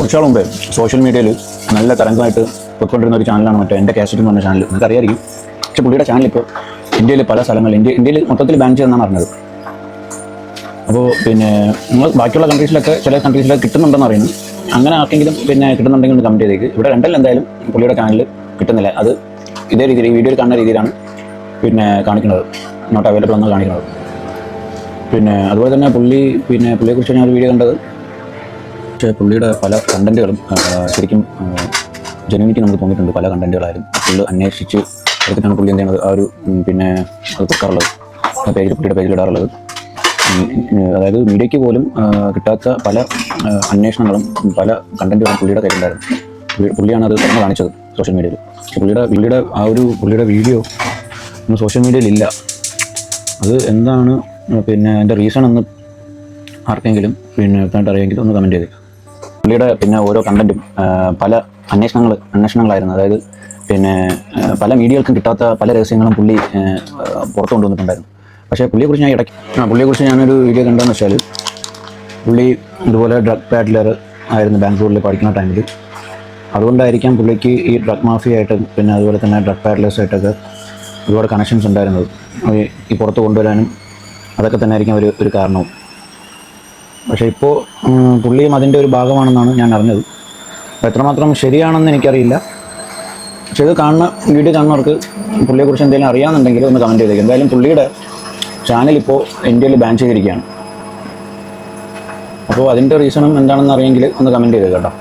കുറച്ചാൾ മുമ്പേ സോഷ്യൽ മീഡിയയിൽ നല്ല തരംഗമായിട്ട് പൊയ്ക്കൊണ്ടിരുന്ന ഒരു ചാനലാണ് മറ്റേ എൻ്റെ കാസറ്റ് എന്ന് പറഞ്ഞ ചാനൽ. നിങ്ങൾക്ക് അറിയായിരിക്കും. പക്ഷേ പുള്ളിയുടെ ചാനൽ ഇപ്പോൾ ഇന്ത്യയിൽ പല സ്ഥലങ്ങളിൽ ഇന്ത്യയിൽ മൊത്തത്തിൽ ബാൻ ചെയ്തെന്നാണ് അറിഞ്ഞത്. അപ്പോൾ പിന്നെ നിങ്ങൾ ബാക്കിയുള്ള കൺട്രീസിലൊക്കെ ചില കൺട്രീസിലൊക്കെ കിട്ടുന്നുണ്ടെന്ന് അറിയുന്നു. അങ്ങനെ ആർക്കെങ്കിലും പിന്നെ കിട്ടുന്നുണ്ടെങ്കിൽ ഒന്ന് കമൻറ്റ് ചെയ്തേക്ക്. ഇവിടെ രണ്ടിൽ എന്തായാലും പുള്ളിയുടെ ചാനൽ കിട്ടുന്നില്ല. അത് ഇതേ രീതിയിൽ ഈ വീഡിയോയിൽ കാണുന്ന രീതിയിലാണ് പിന്നെ കാണിക്കുന്നത്, നോട്ട് അവൈലബിൾ എന്ന് കാണിക്കുന്നത്. പിന്നെ അതുപോലെ തന്നെ പുള്ളിയെക്കുറിച്ച് ഞാൻ ഒരു വീഡിയോ കണ്ടത്, പക്ഷേ പുള്ളിയുടെ പല കണ്ടൻറ്റുകളും ശരിക്കും ജെന്യൂനിറ്റി നമുക്ക് തോന്നിയിട്ടുണ്ട്. പല കണ്ടൻറ്റുകളായാലും പുള്ളി അന്വേഷിച്ച് എടുത്തിട്ടാണ് പുള്ളി എന്ത് ചെയ്യുന്നത് ആ ഒരു പിന്നെ അത് കൊടുക്കാറുള്ളത്, പുള്ളിയുടെ പേജിൽ ഇടാറുള്ളത്. അതായത് മീഡിയയ്ക്ക് പോലും കിട്ടാത്ത പല അന്വേഷണങ്ങളും പല കണ്ടൻറ്റുകളും പുള്ളിയുടെ കയ്യിലുണ്ടായിരുന്നു. പുള്ളിയാണ് അത് തുറന്ന് കാണിച്ചത് സോഷ്യൽ മീഡിയയിൽ. പുള്ളിയുടെ വീഡിയോ ഒന്നും സോഷ്യൽ മീഡിയയിലില്ല. അത് എന്താണ് പിന്നെ അതിൻ്റെ റീസൺ എന്ന് ആർക്കെങ്കിലും പിന്നെ അറിയാമെങ്കിൽ ഒന്ന് കമൻറ്റ് ചെയ്തേക്കാം. പുള്ളിയുടെ പിന്നെ ഓരോ കണ്ടൻറ്റും പല അന്വേഷണങ്ങളായിരുന്നു. അതായത് പിന്നെ പല മീഡിയകൾക്കും കിട്ടാത്ത പല രഹസ്യങ്ങളും പുള്ളി പുറത്തു കൊണ്ടുവന്നിട്ടുണ്ടായിരുന്നു. പക്ഷേ പുള്ളിയെക്കുറിച്ച് ഞാനൊരു വീഡിയോ കണ്ടതെന്ന് വെച്ചാൽ, പുള്ളി ഇതുപോലെ ഡ്രഗ് പാഡ്ലർ ആയിരുന്നു ബാംഗ്ലൂരിൽ പഠിക്കുന്ന ടൈമിൽ. അതുകൊണ്ടായിരിക്കാം പുള്ളിക്ക് ഈ ഡ്രഗ് മാഫിയായിട്ടും പിന്നെ അതുപോലെ തന്നെ ഡ്രഗ് പാഡ്ലേഴ്സായിട്ടൊക്കെ ഒരുപാട് കണക്ഷൻസ് ഉണ്ടായിരുന്നത്. ഈ പുറത്ത് കൊണ്ടുവരാനും അതൊക്കെ തന്നെ ആയിരിക്കും ഒരു കാരണവും. പക്ഷേ ഇപ്പോൾ പുള്ളിയും അതിൻ്റെ ഒരു ഭാഗമാണെന്നാണ് ഞാൻ അറിഞ്ഞത്. അപ്പോൾ എത്രമാത്രം ശരിയാണെന്ന് എനിക്കറിയില്ല. പക്ഷേ ഇത് വീഡിയോ കാണുന്നവർക്ക് പുള്ളിയെക്കുറിച്ച് എന്തെങ്കിലും അറിയാമെന്നുണ്ടെങ്കിൽ ഒന്ന് കമൻറ്റ് ചെയ്തേക്കും. എന്തായാലും പുള്ളിയുടെ ചാനൽ ഇപ്പോൾ ഇന്ത്യയിൽ ബാൻ ചെയ്തിരിക്കുകയാണ്. അപ്പോൾ അതിൻ്റെ റീസണും എന്താണെന്ന് അറിയെങ്കിൽ ഒന്ന് കമൻറ്റ് ചെയ്തേക്കാം കേട്ടോ.